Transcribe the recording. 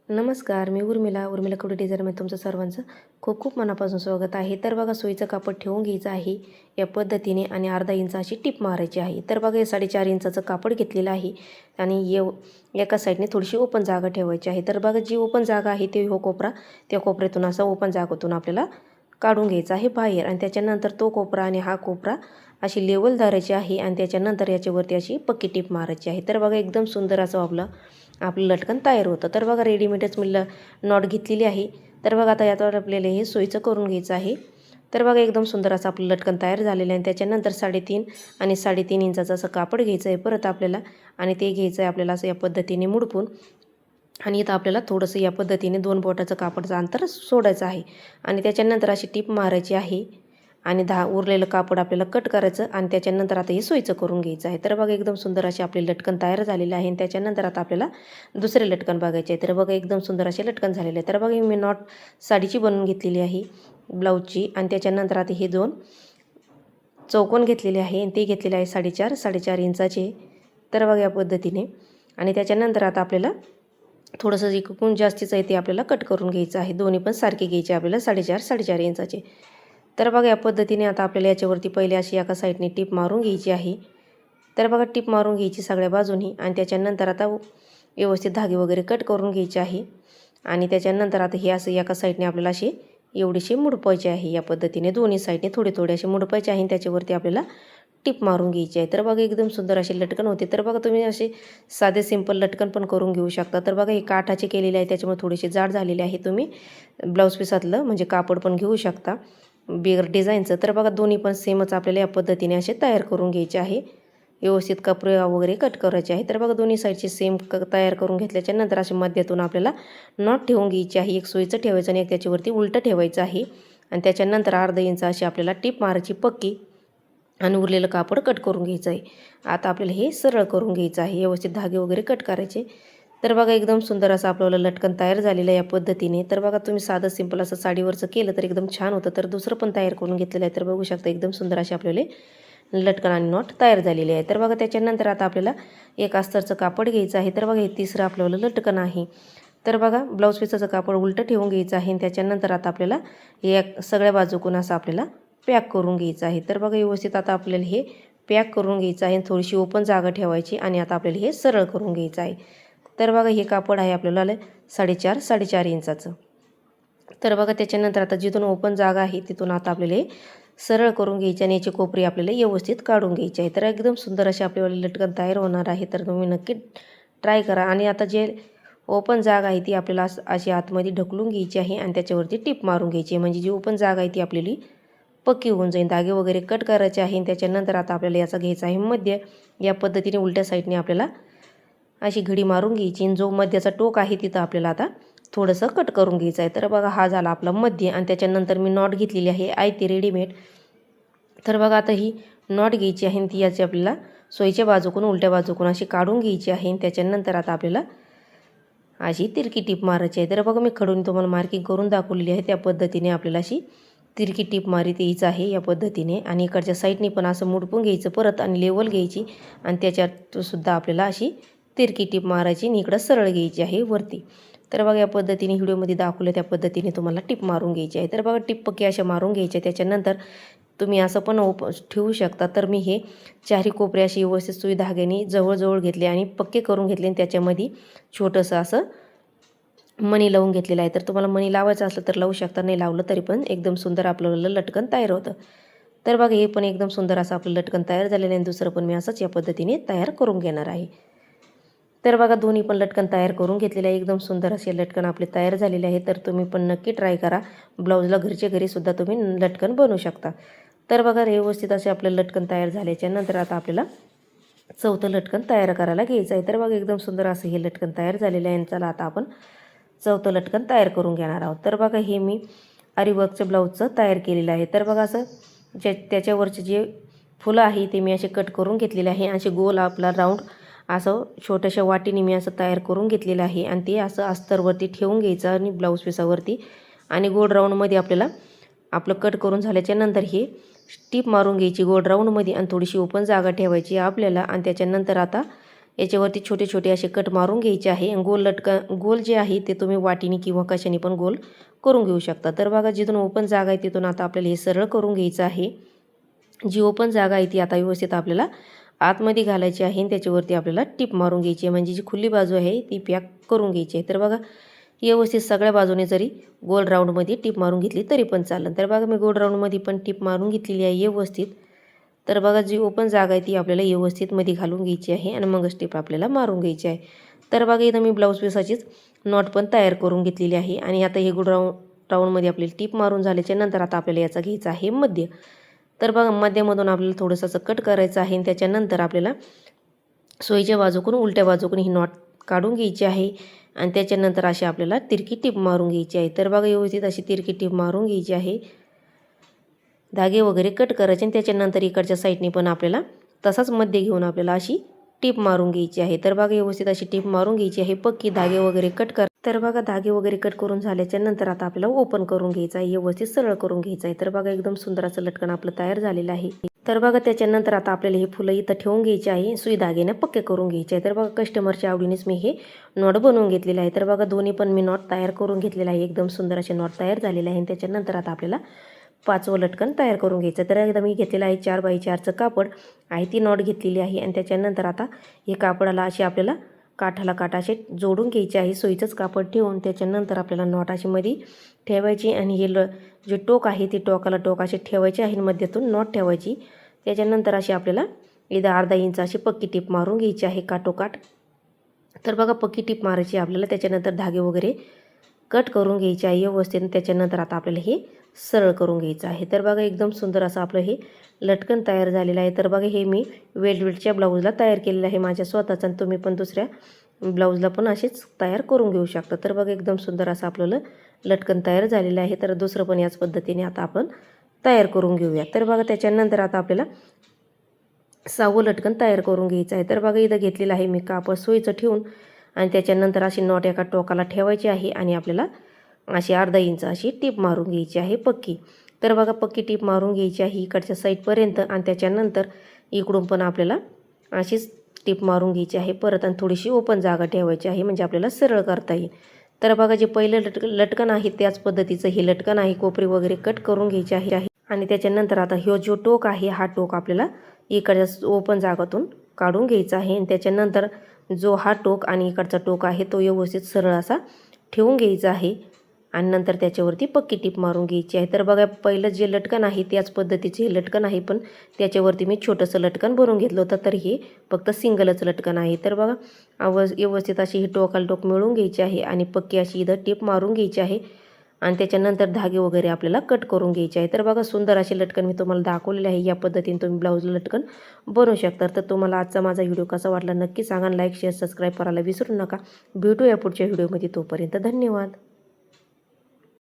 नमस्कार, मी उर्मिला कुडे डिझायनमध्ये तुमचं सर्वांचं खूप खूप मनापासून स्वागत आहे. तर बघा, सोयीचं कापड ठेवून घ्यायचं आहे या पद्धतीने आणि अर्धा इंच अशी टिप मारायची आहे. तर बघा, हे 4.5 इंचाचं कापड घेतलेलं आहे आणि एका साईडने थोडीशी ओपन जागा ठेवायची आहे. तर बघा, जी ओपन जागा आहे ते कोपरा, त्या कोपऱ्यातून असं ओपन जागेतून आपल्याला काढून घ्यायचा आहे बाहेर आणि त्याच्यानंतर तो कोपरा आणि हा कोपरा अशी लेवल धरायची आहे आणि त्याच्यानंतर याच्यावरती अशी पक्की टिप मारायची आहे. तर बघा, एकदम सुंदर असं आपलं लटकन तयार होतं. तर बघा, रेडीमेडच मी नॉट घेतलेली आहे. तर बघा, आता यावर आपल्याला हे सोयीचं करून घ्यायचं आहे. तर बघा, एकदम सुंदर असं आपलं लटकन तयार झालेलं आहे आणि त्याच्यानंतर 3.5 आणि 3.5 इंचाचं असं कापड घ्यायचं आहे परत आपल्याला आणि ते घ्यायचं आहे आपल्याला असं या पद्धतीने मुडपून आणि इथं आपल्याला थोडंसं या पद्धतीने 2 बोटाचं कापडचं अंतर सोडायचं आहे आणि त्याच्यानंतर अशी टिप मारायची आहे आणि उरलेलं कापड आपल्याला कट करायचं आणि त्याच्यानंतर आता हे सोयीचं करून घ्यायचं आहे. तर बघा, एकदम सुंदर असे आपले लटकन तयार झालेले आहे आणि त्याच्यानंतर आता आपल्याला दुसरे लटकन बघायचे आहे. तर बघा, एकदम सुंदर असे लटकन झालेले आहे. तर बघा, मी नॉट साडीची बनवून घेतलेली आहे ब्लाऊजची आणि त्याच्यानंतर आता हे 2 चौकोन घेतलेले आहे आणि ते घेतलेले आहे 4.5 इंचाचे. तर बघा, या पद्धतीने आणि त्याच्यानंतर आता आपल्याला थोडंसं जे कोण जास्तीचं आहे ते आपल्याला कट करून घ्यायचं आहे. दोन्ही पण सारखे घ्यायचे आपल्याला 4.5 इंचाचे. तर बघा, या पद्धतीने आता आपल्याला याच्यावरती पहिले अशी एका साईडने टिप मारून घ्यायची आहे. तर बघा, टिप मारून घ्यायची सगळ्या बाजूनी आणि त्याच्यानंतर आता व्यवस्थित धागे वगैरे कट करून घ्यायचे आहे आणि त्याच्यानंतर आता हे असं एका साईडने आपल्याला असे एवढीशी मुडपायचे आहे. या पद्धतीने दोन्ही साईडने थोडे असे मुडपायचे आहे आणि त्याच्यावरती आपल्याला टिप मारून घ्यायची आहे. तर बघा, एकदम सुंदर असे लटकन होते. तर बघा, तुम्ही असे साधे सिंपल लटकन पण करून घेऊ शकता. तर बघा, हे काठाचे केलेले आहे त्याच्यामुळे थोडेसे जाड झालेले आहे. तुम्ही ब्लाऊज पिसातलं म्हणजे कापड पण घेऊ शकता बिगर डिझाईनचं. तर बघा, दोन्ही पण सेमच आपल्याला या पद्धतीने असे तयार करून घ्यायचे आहे. व्यवस्थित कपडे वगैरे कट करायचे आहे. तर बघा, दोन्ही साईडचे सेम तयार करून घेतल्याच्या नंतर असे मध्यातून आपल्याला नॉट ठेवून घ्यायची आहे. एक सोयीचं ठेवायचं आणि एक त्याच्यावरती उलटं ठेवायचं आहे आणि त्याच्यानंतर अर्धा इंच अशी आपल्याला टिप मारायची पक्की आणि उरलेलं कापड कट करून घ्यायचं आहे. आता आपल्याला हे सरळ करून घ्यायचं आहे. व्यवस्थित धागे वगैरे कट करायचे. तर बघा, एकदम सुंदर असं आपल्याला लटकन तयार झालेलं आहे या पद्धतीने. तर बघा, तुम्ही साधं सिंपल असं साडीवरचं केलं तर एकदम छान होतं. तर दुसरं पण तयार करून घेतलेलं आहे. तर बघू शकता, एकदम सुंदर असे आपल्याला लटकन आणि नॉट तयार झालेले आहे. तर बघा, त्याच्यानंतर आता आपल्याला एक अस्तरचं कापड घ्यायचं आहे. तर बघा, हे तिसरं आपल्याला लटकन आहे. तर बघा, ब्लाऊज पिसाचं कापड उलटं ठेवून घ्यायचं आहे आणि त्याच्यानंतर आता आपल्याला हे सगळ्या बाजूकून असं आपल्याला पॅक करून घ्यायचं आहे. तर बघा, व्यवस्थित आता आपल्याला हे पॅक करून घ्यायचं आहे. थोडीशी ओपन जागा ठेवायची आणि आता आपल्याला हे सरळ करून घ्यायचं आहे. तर बघा, हे कापड आहे आपल्याला 4.5 इंचाचं. तर बघा, त्याच्यानंतर आता जिथून ओपन जागा आहे तिथून आता आपल्याला हे सरळ करून घ्यायचे आणि याची कोपरी आपल्याला व्यवस्थित काढून घ्यायची आहे. तर एकदम सुंदर असे आपल्याला लटकन तयार होणार आहे. तर तुम्ही नक्की ट्राय करा आणि आता जे ओपन जागा आहे ती आपल्याला अशी आतमध्ये ढकलून घ्यायची आहे आणि त्याच्यावरती टिप मारून घ्यायची आहे. म्हणजे जी ओपन जागा आहे ती आपल्याला पक्की होऊन जाईल. धागे वगैरे कट करायचे आहे. त्याच्यानंतर आता आपल्याला याचा घ्यायचा आहे मध्य. या पद्धतीने उलट्या साईडने आपल्याला अशी घडी मारून घ्यायची आणि जो मध्याचा टोक आहे तिथं आपल्याला आता थोडंसं कट करून घ्यायचं आहे. तर बघा, हा झाला आपला मध्य आणि त्याच्यानंतर मी नॉट घेतलेली आहे ती रेडीमेड. तर बघा, आता ही नॉट घ्यायची आहे आणि ती याची आपल्याला सोयीच्या बाजूकून उलट्या बाजूकून अशी काढून घ्यायची आहे आणि त्याच्यानंतर आता आपल्याला अशी तिरकी टिप मारायची आहे. तर बघा, मी खडून तुम्हाला मार्किंग करून दाखवलेली आहे. त्या पद्धतीने आपल्याला अशी तिरकी टिप मारीत यायचं आहे या पद्धतीने आणि इकडच्या साईडने पण असं मुडपून घ्यायचं परत आणि लेवल घ्यायची आणि त्याच्यात सुद्धा आपल्याला अशी तिरकी टिप मारायची आणि इकडं सरळ घ्यायची आहे वरती. तर बघा, या पद्धतीने व्हिडिओमध्ये दाखवलं त्या पद्धतीने तुम्हाला टिप मारून घ्यायची आहे. तर बघा, टिप पक्की अशा मारून घ्यायच्या. त्याच्यानंतर तुम्ही असं पण ठेवू शकता. तर मी हे चारी कोपरे अशी व्यवस्थित सुई धाग्याने जवळजवळ घेतले आणि पक्के करून घेतले आणि त्याच्यामध्ये छोटंसं असं मणी लावून घेतलेलं आहे. तर तुम्हाला मणी लावायचं असलं तर लावू शकता, नाही लावलं तरी पण एकदम सुंदर आपल्याला लटकन तयार होतं. तर बघा, हे पण एकदम सुंदर असं आपलं लटकन तयार झालेलं आहे आणि दुसरं पण मी असंच या पद्धतीने तयार करून घेणार आहे. तर बघा, दोन्ही पण लटकन तयार करून घेतलेले आहे. एकदम सुंदर असे लटकन आपले तयार झालेले आहे. तर तुम्ही पण नक्की ट्राय करा. ब्लाऊजला घरच्या घरीसुद्धा तुम्ही लटकन बनवू शकता. तर बघा, व्यवस्थित असे आपलं लटकन तयार झाल्याच्या नंतर आता आपल्याला चौथं लटकन तयार करायला घ्यायचं आहे. तर बघा, एकदम सुंदर असं हे लटकन तयार झालेलं आहे. चला आता आपण चौथं लटकन तयार करून घेणार आहोत. तर बघा, हे मी आरीवर्कचं ब्लाऊजचं तयार केलेलं आहे. तर बघा, असं त्याच्यावरचे जे फुलं आहे ते मी असे कट करून घेतलेले आहे. असे गोल आपला राऊंड असं छोट्याशा वाटीने मी असं तयार करून घेतलेलं आहे आणि ते असं अस्तरवरती ठेवून घ्यायचं आणि ब्लाऊज पिसावरती आणि गोल राऊंडमध्ये आपल्याला आपलं कट करून झाल्याच्या नंतर हे टिप मारून घ्यायची गोल राऊंडमध्ये आणि थोडीशी ओपन जागा ठेवायची आपल्याला आणि त्याच्यानंतर आता याच्यावरती छोटे छोटे असे कट मारून घ्यायचे आहे. गोल जे आहे ते तुम्ही वाटीने किंवा कशाने पण गोल करून घेऊ शकता. तर बघा जिथून ओपन जागा आहे तिथून आता आपल्याला हे सरळ करून घ्यायचं आहे. जी ओपन जागा आहे ती आता व्यवस्थित आपल्याला आतमध्ये घालायची आहे आणि त्याच्यावरती आपल्याला टिप मारून घ्यायची आहे. म्हणजे जी खुली बाजू आहे ती पॅक करून घ्यायची आहे. तर बघा व्यवस्थित सगळ्या बाजूने जरी गोल राऊंडमध्ये टिप मारून घेतली तरी पण चालेल. तर बघा मी गोल राऊंडमध्ये पण टिप मारून घेतलेली आहे व्यवस्थित. तर बघा जी ओपन जागा आहे ती आपल्याला व्यवस्थित मध्ये घालून घ्यायची आहे आणि मगच टिप आपल्याला मारून घ्यायची आहे. तर बघा इथं मी ब्लाऊज पीसाचीच नॉट पण तयार करून घेतलेली आहे आणि आता हे गोल राऊंडमध्ये आपल्याला टिप मारून झाल्याच्या नंतर आता आपल्याला याचा घ्यायचा आहे मध्य. तर बघा मध्यामधून आपल्याला थोडंसं असं कट करायचं आहे आणि त्याच्यानंतर आपल्याला सोयीच्या बाजूकडून उलट्या बाजूकडून ही नॉट काढून घ्यायची आहे आणि त्याच्यानंतर अशी आपल्याला तिरकी टिप मारून घ्यायची आहे. तर बघा व्यवस्थित अशी तिरकी टिप मारून घ्यायची आहे. धागे वगैरे कट करायचे आणि त्याच्यानंतर इकडच्या साईडने पण आपल्याला तसाच मध्य घेऊन आपल्याला अशी टिप मारून घ्यायची आहे. तर बघा व्यवस्थित अशी टिप मारून घ्यायची आहे. पक्की धागे वगैरे कट कर. तर बघा धागे वगैरे कट करून झाल्याच्या नंतर आता आपल्याला ओपन करून घ्यायचं आहे. व्यवस्थित सरळ करून घ्यायचं आहे. तर बघा एकदम सुंदर असं लटकन आपलं तयार झालेलं आहे. तर बघा त्याच्यानंतर आता आपल्याला हे फुलं इथं ठेवून घ्यायचे आहे. सुई धाग्याने पक्के करून घ्यायचे आहे. तर बघा कस्टमरच्या आवडीनेच मी हे नॉट बनवून घेतलेलं आहे. तर बघा दोन्ही पण मी नॉट तयार करून घेतलेला आहे. एकदम सुंदर असे नॉट तयार झालेले आहे आणि त्याच्यानंतर आता आपल्याला 5वं लटकन तयार करून घ्यायचं. तर एकदा मी घेतलेलं आहे 4x4चं कापड आहे ती नॉट घेतलेली आहे आणि त्याच्यानंतर आता हे कापडाला अशी आपल्याला काठाला काठ असे जोडून घ्यायचे आहे. सोयीचंच कापड ठेवून त्याच्यानंतर आपल्याला नॉट अशी मध्ये ठेवायची आणि हे जे टोक आहे ते टोकाला टोक असे ठेवायचे आहे. मध्यातून नॉट ठेवायची. त्याच्यानंतर अशी आपल्याला इथं अर्धा इंच अशी पक्की टिप मारून घ्यायची आहे काठोकाठ. तर बघा पक्की टिप मारायची आपल्याला. त्याच्यानंतर धागे वगैरे कट करून घ्यायचे आहे व्यवस्थित. त्याच्यानंतर आता आपल्याला हे सरळ करून घ्यायचं आहे. तर बघा एकदम सुंदर असं आपलं हे लटकन तयार झालेलं आहे. तर बघा हे मी वेलवेटच्या ब्लाऊजला तयार केलेलं आहे माझ्या स्वतःचं आणि तुम्ही पण दुसऱ्या ब्लाऊजला पण असेच तयार करून घेऊ शकता. तर बघा एकदम सुंदर असं आपल्याला लटकन तयार झालेलं आहे. तर दुसरं पण याच पद्धतीने आता आपण तयार करून घेऊया. तर बघा त्याच्यानंतर आता आपल्याला 6वं लटकन तयार करून घ्यायचं आहे. तर बघा इथं घेतलेलं आहे मी कापड सोयीचं ठेवून आणि त्याच्यानंतर अशी नॉट एका टोकाला ठेवायची आहे आणि आपल्याला अशी अर्धा इंच अशी टिप मारून घ्यायची आहे पक्की. तर बघा पक्की टिप मारून घ्यायची आहे इकडच्या साईडपर्यंत आणि त्याच्यानंतर इकडून पण आपल्याला अशीच टिप मारून घ्यायची आहे परत आणि थोडीशी ओपन जागा ठेवायची आहे म्हणजे आपल्याला सरळ करता येईल. तर बघा जे पहिलं लटकन आहे त्याच पद्धतीचं हे लटकन आहे. कोपरी वगैरे कट करून घ्यायची आहे आणि त्याच्यानंतर आता ह्यो जो टोक आहे हा टोक आपल्याला इकडच्या ओपन जागातून काढून घ्यायचा आहे आणि त्याच्यानंतर जो हा टोक आणि इकडचा टोक आहे तो व्यवस्थित सरळ असा ठेवून घ्यायचा आहे आणि नंतर त्याच्यावरती पक्की टिप मारून घ्यायची आहे. तर बघा पहिलं जे लटकन आहे त्याच पद्धतीचे हे लटकन आहे पण त्याच्यावरती मी छोटंसं लटकन बनवून घेतलं होतं. तर हे फक्त सिंगलच लटकन आहे. तर बघा व्यवस्थित अशी ही टोकाला टोक मिळवून घ्यायची आहे आणि पक्की अशी इथं टिप मारून घ्यायची आहे आणि त्याच्यानंतर धागे वगैरे आपल्याला कट करून घ्यायचे आहे. तर बघा सुंदर असे लटकन मी तुम्हाला दाखवलेले आहे. या पद्धतीने तुम्ही ब्लाऊजला लटकन बनवू शकता. तर तुम्हाला आजचा माझा व्हिडिओ कसा वाटला नक्की सांगा. लाईक शेअर सबस्क्राईब करायला विसरू नका. भेटूया पुढच्या व्हिडिओमध्ये. तोपर्यंत धन्यवाद.